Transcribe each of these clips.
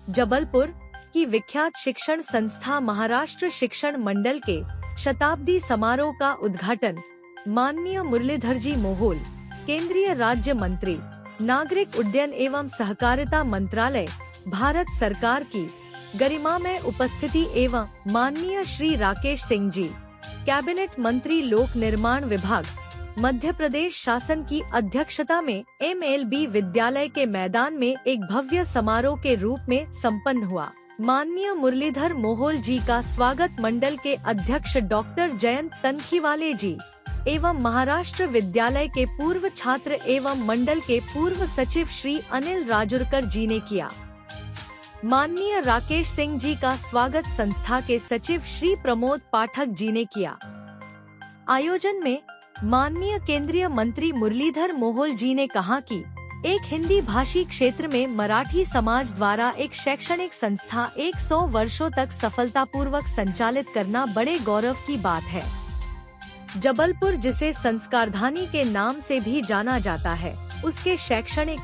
जबलपुर की विख्यात शिक्षण संस्था महाराष्ट्र शिक्षण मंडल के शताब्दी समारोह का उद्घाटन माननीय मुरलीधर जी मोहोल, केंद्रीय राज्य मंत्री, नागरिक उड्डयन एवं सहकारिता मंत्रालय, भारत सरकार की गरिमा में उपस्थिति एवं माननीय श्री राकेश सिंह जी, कैबिनेट मंत्री, लोक निर्माण विभाग, मध्य प्रदेश शासन की अध्यक्षता में MLB विद्यालय के मैदान में एक भव्य समारोह के रूप में संपन्न हुआ। माननीय मुरलीधर मोहोल जी का स्वागत मंडल के अध्यक्ष डॉक्टर जयंत तनखीवाले जी एवं महाराष्ट्र विद्यालय के पूर्व छात्र एवं मंडल के पूर्व सचिव श्री अनिल राजुरकर जी ने किया। माननीय राकेश सिंह जी का स्वागत संस्था के सचिव श्री प्रमोद पाठक जी ने किया। आयोजन में माननीय केंद्रीय मंत्री मुरलीधर मोहोल जी ने कहा कि एक हिंदी भाषी क्षेत्र में मराठी समाज द्वारा एक शैक्षणिक संस्था 100 वर्षों तक सफलतापूर्वक संचालित करना बड़े गौरव की बात है। जबलपुर, जिसे संस्कारधानी के नाम से भी जाना जाता है, उसके शैक्षणिक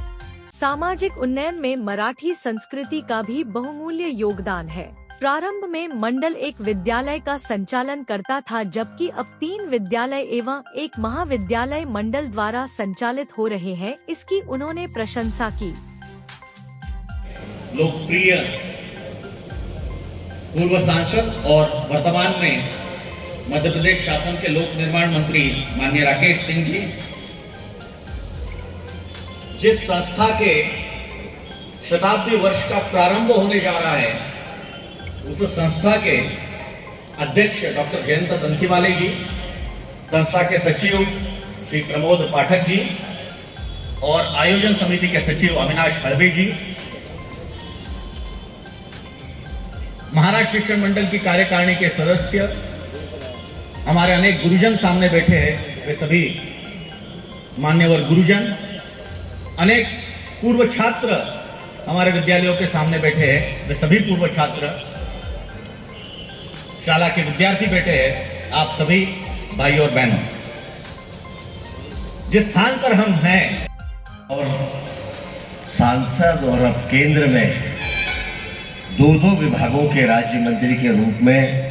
सामाजिक उन्नयन में मराठी संस्कृति का भी बहुमूल्य योगदान है। प्रारंभ में मंडल एक विद्यालय का संचालन करता था, जबकि अब 3 विद्यालय एवं एक महाविद्यालय मंडल द्वारा संचालित हो रहे हैं। इसकी उन्होंने प्रशंसा की। लोकप्रिय पूर्व सांसद और वर्तमान में मध्य प्रदेश शासन के लोक निर्माण मंत्री माननीय राकेश सिंह जी, जिस संस्था के शताब्दी वर्ष का प्रारंभ होने जा रहा है, उस संस्था के अध्यक्ष डॉक्टर जयंत तनखीवाले जी, संस्था के सचिव श्री प्रमोद पाठक जी और आयोजन समिति के सचिव अविनाश हड़बे जी, महाराष्ट्र शिक्षण मंडल की कार्यकारिणी के सदस्य, हमारे अनेक गुरुजन सामने बैठे हैं, वे सभी मान्यवर गुरुजन, अनेक पूर्व छात्र हमारे विद्यालयों के सामने बैठे हैं, वे सभी पूर्व छात्र, शाला के विद्यार्थी बैठे हैं, आप सभी भाई और बहनों, जिस स्थान पर हम हैं और सांसद और अब केंद्र में दो विभागों के राज्य मंत्री के रूप में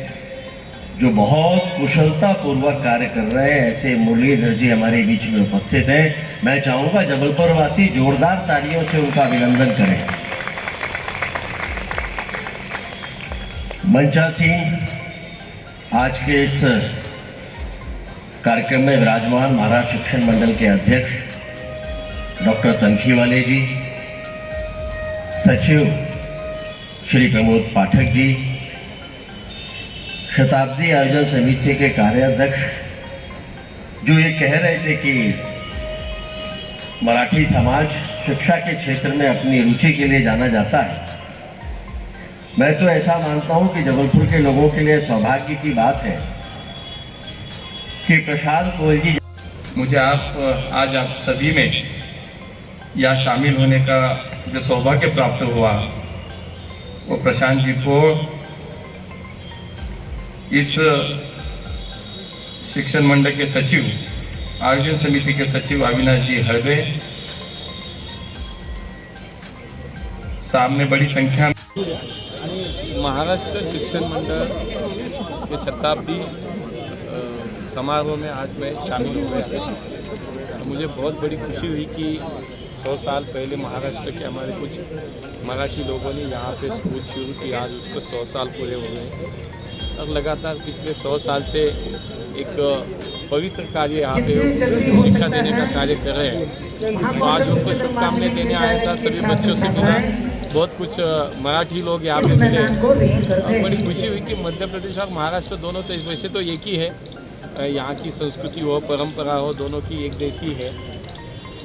जो बहुत कुशलता पूर्वक कार्य कर रहे हैं, ऐसे मुरलीधर जी हमारे बीच में उपस्थित हैं। मैं चाहूंगा जबलपुर वासी जोरदार तालियों से उनका अभिनंदन करें। मंचासीन आज के इस कार्यक्रम में विराजमान महाराष्ट्र शिक्षण मंडल के अध्यक्ष डॉक्टर तनखीवाले जी, सचिव श्री प्रमोद पाठक जी, शताब्दी आयोजन समिति के कार्याध्यक्ष जो ये कह रहे थे कि मराठी समाज शिक्षा के क्षेत्र में अपनी रुचि के लिए जाना जाता है, मैं तो ऐसा मानता हूं कि जबलपुर के लोगों के लिए सौभाग्य की बात है कि प्रशांत गोयल जी, मुझे आज आप सभी में यहाँ शामिल होने का जो सौभाग्य प्राप्त हुआ, वो प्रशांत जी को इस शिक्षण मंडल के सचिव, आयोजन समिति के सचिव अविनाश जी हड़बे, सामने बड़ी संख्या में महाराष्ट्र शिक्षण मंडल के शताब्दी समारोह में आज मैं शामिल हो गया। तो मुझे बहुत बड़ी खुशी हुई कि 100 साल पहले महाराष्ट्र के हमारे कुछ मराठी लोगों ने यहाँ पे स्कूल शुरू किया, आज उसको 100 साल पूरे हो गए और लगातार पिछले 100 साल से एक पवित्र कार्य यहाँ पे शिक्षा देने का कार्य कर रहे हैं। तो आज उनको शुभकामनाएं देने आया था, सभी बच्चों से मिला, बहुत कुछ मराठी लोग यहाँ पे मिले। बड़ी खुशी हुई कि मध्य प्रदेश और महाराष्ट्र दोनों तो वैसे तो एक ही है, यहाँ की संस्कृति हो, परंपरा हो, दोनों की एक जैसी है।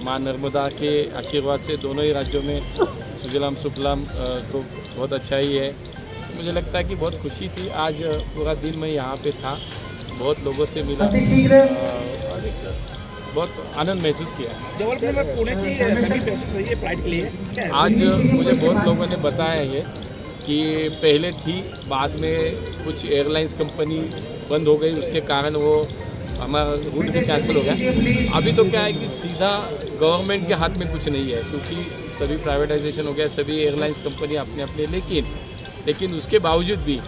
माँ नर्मदा के आशीर्वाद से दोनों ही राज्यों में सुजलाम सुफलाम तो बहुत अच्छा ही है। मुझे लगता है कि बहुत खुशी थी, आज पूरा दिन मैं यहाँ पे था, बहुत लोगों से मिला और बहुत आनंद महसूस किया। आज मुझे बहुत लोगों ने बताया है कि पहले थी, बाद में कुछ एयरलाइंस कंपनी बंद हो गई, उसके कारण वो हमारा रूट भी कैंसिल हो गया। अभी तो क्या है कि सीधा गवर्नमेंट के हाथ में कुछ नहीं है, क्योंकि सभी प्राइवेटाइजेशन हो गया, सभी एयरलाइंस कंपनी अपने अपने, लेकिन उसके बावजूद भी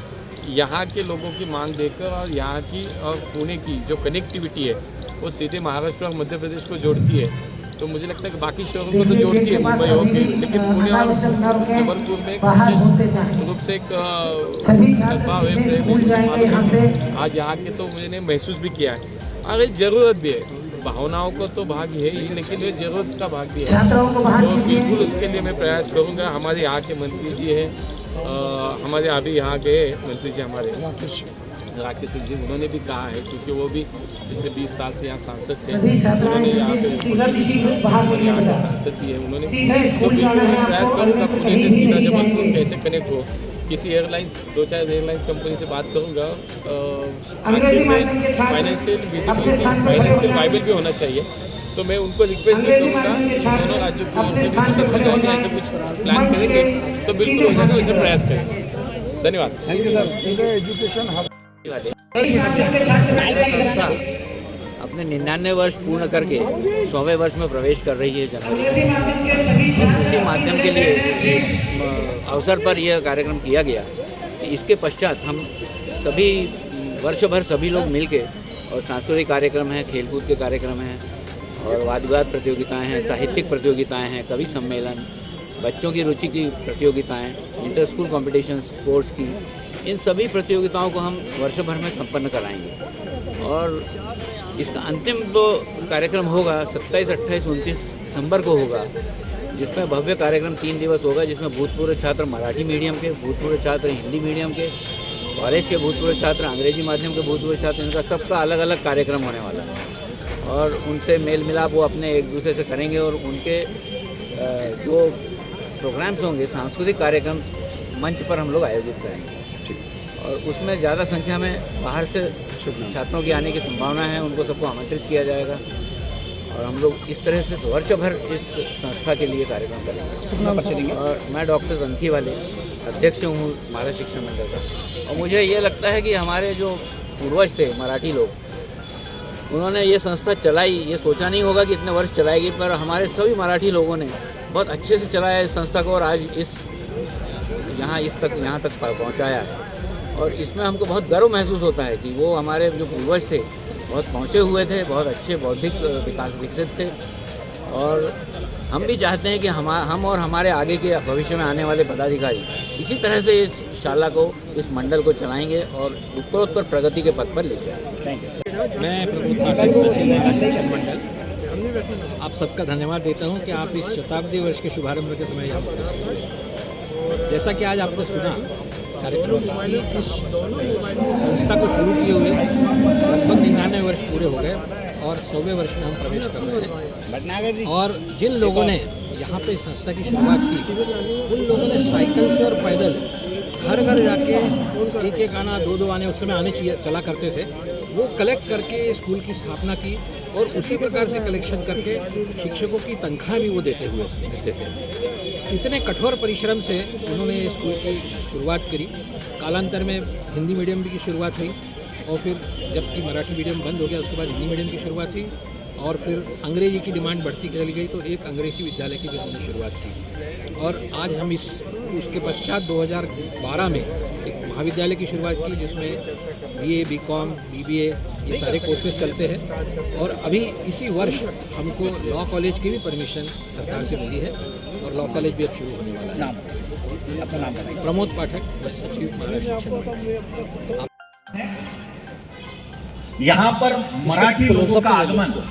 यहाँ के लोगों की मांग देखकर और यहाँ की और पुणे की जो कनेक्टिविटी है वो सीधे महाराष्ट्र और मध्य प्रदेश को जोड़ती है। तो मुझे लगता है कि बाकी शहरों को तो जोड़ती है मुंबई होके, लेकिन पुणे और जबलपुर में विशेष रूप से एक सद्भाव है। आज यहाँ के तो मैंने महसूस भी किया है। अगर ज़रूरत भी है, भावनाओं को तो भाग है ही, लेकिन ये ज़रूरत का भाग भी है। तो बिल्कुल उसके लिए मैं प्रयास करूँगा। हमारे यहाँ के मंत्री जी हैं, हमारे अभी यहाँ गए मंत्री जी हमारे राकेश सिंह जी, उन्होंने भी कहा है, क्योंकि वो भी पिछले 20 साल से यहाँ सांसद थे, उन्होंने यहाँ के सांसद भी है, उन्होंने तो बिल्कुल प्रयास करूँगा पुणे से सीधा जबलपुर कैसे कनेक्ट हो। किसी एयरलाइंस 2-4 एयरलाइंस कंपनी से बात करूँगा। फाइनेंशियल विजिबिलिटी, फाइनेंशियल वाइबल भी होना चाहिए, तो मैं उनको रिक्वेस्ट भी करूँगा दोनों राज्यों की ओर से भी, मतलब ऐसे कुछ प्लान करेंगे तो बिल्कुल हो जाएगा, वैसे प्रयास करेंगे। धन्यवाद। Thank you sir. Education hub अपने 99 वर्ष पूर्ण करके 100वें वर्ष में प्रवेश कर रही है जनवरी में। उसी माध्यम के लिए उसी अवसर पर यह कार्यक्रम किया गया। इसके पश्चात हम सभी वर्ष भर सभी लोग मिलके, और सांस्कृतिक कार्यक्रम है, खेलकूद के कार्यक्रम हैं, और वाद विवाद प्रतियोगिताएँ हैं, साहित्यिक प्रतियोगिताएँ हैं, कवि सम्मेलन, बच्चों की रुचि की प्रतियोगिताएँ, इंटर स्कूल कॉम्पिटिशन स्पोर्ट्स की, इन सभी प्रतियोगिताओं को हम वर्ष भर में संपन्न कराएंगे। और इसका अंतिम जो कार्यक्रम होगा 27, 28, 29 दिसंबर को होगा, जिसमें भव्य कार्यक्रम 3 दिवस होगा, जिसमें भूतपूर्व छात्र मराठी मीडियम के, भूतपूर्व छात्र हिंदी मीडियम के, कॉलेज के भूतपूर्व छात्र, अंग्रेजी माध्यम के भूतपूर्व छात्र, इनका सबका अलग अलग कार्यक्रम होने वाला है। और उनसे मेल मिलाप वो अपने एक दूसरे से करेंगे, और उनके जो प्रोग्राम्स होंगे, सांस्कृतिक कार्यक्रम मंच पर हम लोग आयोजित करेंगे। और उसमें ज़्यादा संख्या में बाहर से छात्रों की आने की संभावना है, उनको सबको आमंत्रित किया जाएगा। और हम लोग इस तरह से वर्ष भर इस संस्था के लिए कार्यक्रम करेंगे। और मैं डॉक्टर दंखीवाले अध्यक्ष हूँ महाराष्ट्र शिक्षण मंडल का। और मुझे ये लगता है कि हमारे जो पूर्वज थे मराठी लोग, उन्होंने ये संस्था चलाई, ये सोचा नहीं होगा कि इतने वर्ष चलाएगी, पर हमारे सभी मराठी लोगों ने बहुत अच्छे से चलाया इस संस्था को, और आज यहाँ तक पहुँचाया है। और इसमें हमको बहुत गर्व महसूस होता है कि वो हमारे जो पूर्वज थे बहुत पहुँचे हुए थे, बहुत अच्छे बौद्धिक विकास विकसित थे। और हम भी चाहते हैं कि हम और हमारे आगे के भविष्य में आने वाले पदाधिकारी इसी तरह से इस शाला को, इस मंडल को चलाएंगे और उत्तरोत्तर प्रगति के पथ पर ले जाएंगे। मैं प्रमोद पाठक, सचिव महाराष्ट्र शिक्षण मंडल, आप सबका धन्यवाद देता हूं कि आप इस शताब्दी वर्ष के शुभारंभ के समय यहाँ उपस्थित हुए। जैसा कि आज आपने सुना इस कार्यक्रम में कि इस संस्था को शुरू किए हुए लगभग 99 वर्ष पूरे हो गए, और 100वें वर्ष में हम प्रवेश कर रहे हैं। और जिन लोगों ने यहाँ पे संस्था की शुरुआत की, उन लोगों ने साइकिल से और पैदल घर घर जाके एक आना, दो आने उस समय आने चला करते थे, वो कलेक्ट करके स्कूल की स्थापना की, और उसी प्रकार से कलेक्शन करके शिक्षकों की तनख्वाह भी वो देते थे। इतने कठोर परिश्रम से उन्होंने स्कूल की शुरुआत करी। कालांतर में हिंदी मीडियम की शुरुआत हुई, और फिर जबकि मराठी मीडियम बंद हो गया उसके बाद हिंदी मीडियम की शुरुआत हुई, और फिर अंग्रेजी की डिमांड बढ़ती चली गई तो एक अंग्रेजी विद्यालय की भी हमने शुरुआत की। और आज हम उसके पश्चात 2012 में एक महाविद्यालय की शुरुआत की, जिसमें BA, BCom, BBA ये सारे कोर्सेज चलते हैं। और अभी इसी वर्ष हमको लॉ कॉलेज की भी परमिशन सरकार से मिली है, और लॉ कॉलेज भी अब शुरू होने वाला है। अपना नाम बताइए। प्रमोद पाठक, सचिव महाराष्ट्र शिक्षण मंडल। यहाँ पर मराठी लोगों का आगमन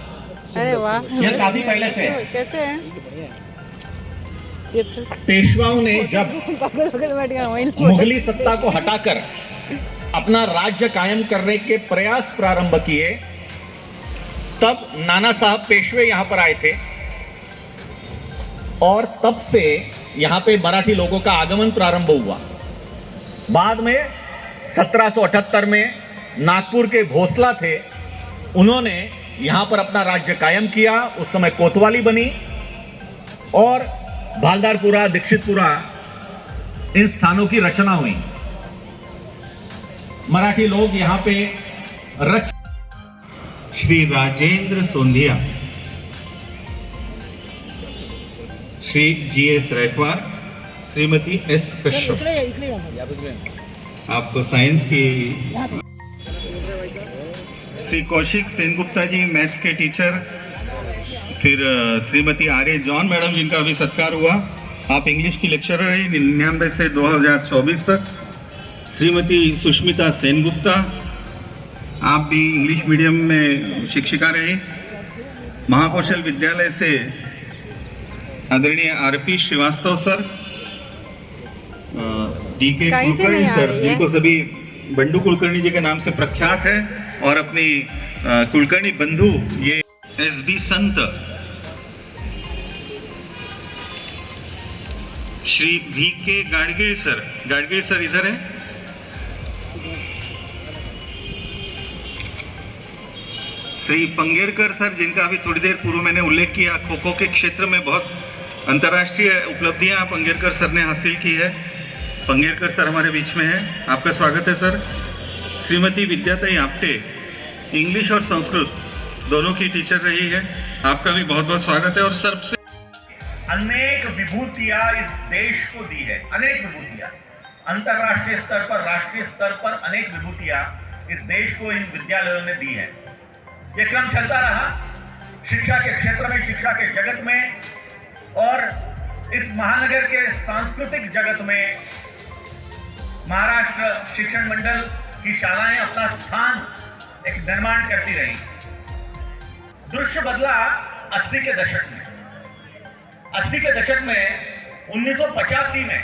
अरे वाह, यह काफी पहले से है। कैसे हैं? पेशवाओं ने जब मुगली सत्ता को हटाकर अपना राज्य कायम करने के प्रयास प्रारंभ किए, तब नाना साहब पेशवे यहां पर आए थे, और तब से यहां पे मराठी लोगों का आगमन प्रारंभ हुआ। बाद में 1778 में नागपुर के भोसला थे, उन्होंने यहां पर अपना राज्य कायम किया। उस समय कोतवाली बनी, और भालदारपुरा, दीक्षितपुरा, इन स्थानों की रचना हुई। मराठी लोग यहां पे श्री राजेंद्र सोंधिया, श्री GS रैकवार, श्रीमती S कश्यप। आपको साइंस की श्री कौशिक सेनगुप्ता जी, मैथ्स के टीचर। फिर श्रीमती आर्य जॉन मैडम, जिनका अभी सत्कार हुआ। आप इंग्लिश की लेक्चरर रही 99 से 2024 तक। श्रीमती सुष्मिता सेनगुप्ता, आप भी इंग्लिश मीडियम में शिक्षिका रही। महाकौशल विद्यालय से आदरणीय RP Srivastava sir, DK Kulkarni sir, जिनको सभी बंडू कुलकर्णी जी के नाम से प्रख्यात है, और अपनी कुलकर्णी बंधु ये SB संत, श्री VK गाडगीळ सर इधर है। श्री पंगेरकर सर, जिनका अभी थोड़ी देर पूर्व मैंने उल्लेख किया, खो खो के क्षेत्र में बहुत अंतर्राष्ट्रीय उपलब्धियां पंगेरकर सर ने हासिल की है। पंगेरकर सर हमारे बीच में है, आपका स्वागत है सर। श्रीमती विद्याताई आप्टे, इंग्लिश और संस्कृत दोनों की टीचर रही है, आपका भी बहुत बहुत स्वागत है। और सर से अनेक विभूतियां इस देश को दी है, अनेक विभूतियां अंतर्राष्ट्रीय स्तर पर, राष्ट्रीय स्तर पर अनेक विभूतियां इस देश को इन विद्यालयों ने दी है। ये क्रम चलता रहा शिक्षा के क्षेत्र में, शिक्षा के जगत में, और इस महानगर के सांस्कृतिक जगत में महाराष्ट्र शिक्षण मंडल की शालाएं अपना स्थान एक निर्माण करती रही। दृश्य बदला 80 के दशक में। 80 के दशक में 1985 में,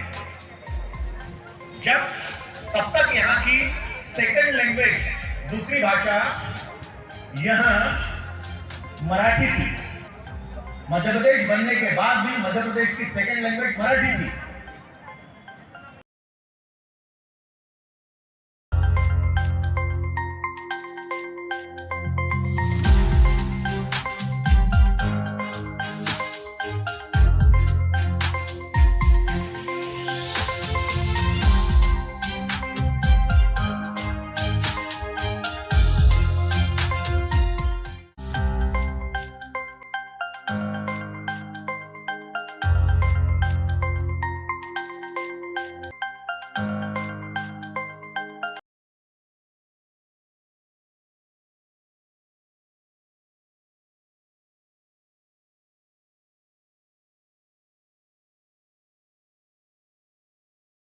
जब तब तक यहाँ की सेकंड लैंग्वेज, दूसरी भाषा यहाँ मराठी थी। मध्य प्रदेश बनने के बाद भी मध्य प्रदेश की सेकंड लैंग्वेज मराठी थी।